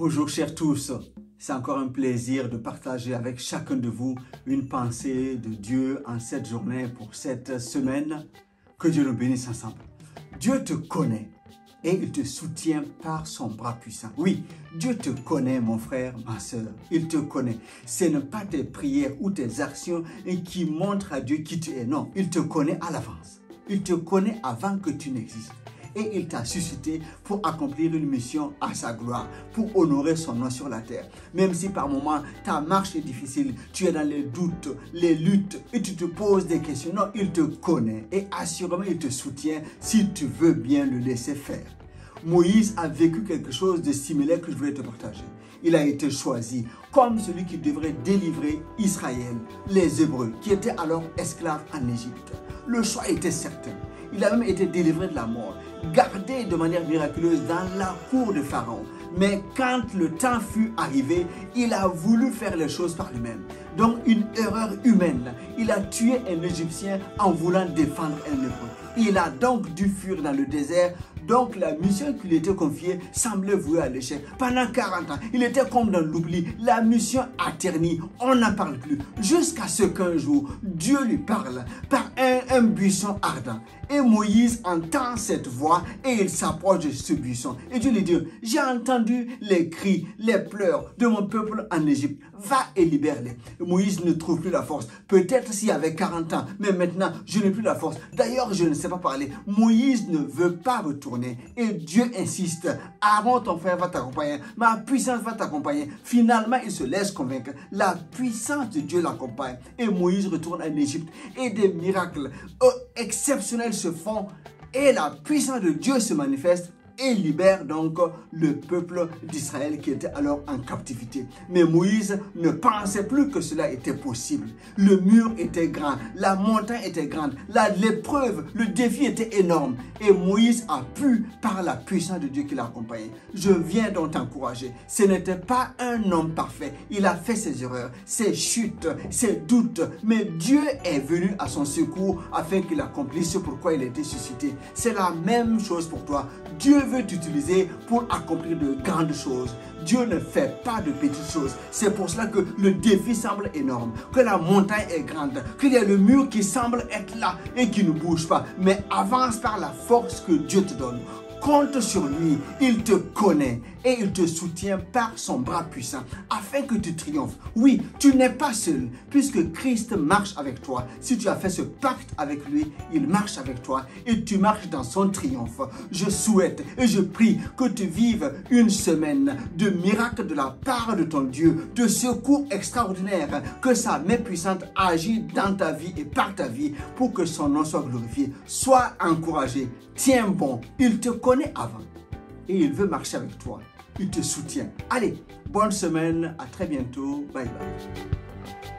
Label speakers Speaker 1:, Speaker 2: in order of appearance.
Speaker 1: Bonjour chers tous, c'est encore un plaisir de partager avec chacun de vous une pensée de Dieu en cette journée pour cette semaine. Que Dieu nous bénisse ensemble. Dieu te connaît et il te soutient par son bras puissant. Oui, Dieu te connaît mon frère, ma soeur, il te connaît. Ce n'est pas tes prières ou tes actions qui montrent à Dieu qui tu es, non, il te connaît à l'avance. Il te connaît avant que tu n'existes. Et il t'a suscité pour accomplir une mission à sa gloire, pour honorer son nom sur la terre. Même si par moments ta marche est difficile, tu es dans les doutes, les luttes et tu te poses des questions. Non, il te connaît et assurément il te soutient si tu veux bien le laisser faire. Moïse a vécu quelque chose de similaire que je voulais te partager. Il a été choisi comme celui qui devrait délivrer Israël, les Hébreux, qui étaient alors esclaves en Égypte. Le choix était certain. Il a même été délivré de la mort, gardé de manière miraculeuse dans la cour de Pharaon. Mais quand le temps fut arrivé, il a voulu faire les choses par lui-même. Donc une erreur humaine. Il a tué un Égyptien en voulant défendre un Hébreu. Il a donc dû fuir dans le désert. Donc la mission qui lui était confiée semblait vouée à l'échec. Pendant 40 ans, il était comme dans l'oubli. La mission a terni, on n'en parle plus. Jusqu'à ce qu'un jour, Dieu lui parle par un buisson ardent. Et Moïse entend cette voix et il s'approche de ce buisson. Et Dieu lui dit, j'ai entendu les cris, les pleurs de mon peuple en Égypte. Va et libère-les. Moïse ne trouve plus la force. Peut-être s'il avait 40 ans, mais maintenant, je n'ai plus la force. D'ailleurs, je ne sais pas parler. Moïse ne veut pas retourner. Et Dieu insiste. Aaron, ton frère, va t'accompagner. Ma puissance va t'accompagner. Finalement, il se laisse convaincre. La puissance de Dieu l'accompagne. Et Moïse retourne en Égypte. Et des miracles exceptionnels se font. Et la puissance de Dieu se manifeste. Et libère donc le peuple d'Israël qui était alors en captivité. Mais Moïse ne pensait plus que cela était possible. Le mur était grand, la montagne était grande, l'épreuve, le défi était énorme. Et Moïse a pu, par la puissance de Dieu qui l'accompagnait. Je viens donc t'encourager. Ce n'était pas un homme parfait. Il a fait ses erreurs, ses chutes, ses doutes. Mais Dieu est venu à son secours afin qu'il accomplisse ce pourquoi il a été suscité. C'est la même chose pour toi. Dieu veut t'utiliser pour accomplir de grandes choses. Dieu ne fait pas de petites choses. C'est pour cela que le défi semble énorme, que la montagne est grande, qu'il y a le mur qui semble être là et qui ne bouge pas. Mais avance par la force que Dieu te donne. Compte sur lui, il te connaît et il te soutient par son bras puissant afin que tu triomphes. Oui, tu n'es pas seul puisque Christ marche avec toi. Si tu as fait ce pacte avec lui, il marche avec toi et tu marches dans son triomphe. Je souhaite et je prie que tu vives une semaine de miracles de la part de ton Dieu, de secours extraordinaires, que sa main puissante agit dans ta vie et par ta vie pour que son nom soit glorifié. Sois encouragé, tiens bon, il te connaît avant et il veut marcher avec toi. Il te soutient. Allez, bonne semaine, à très bientôt. Bye bye.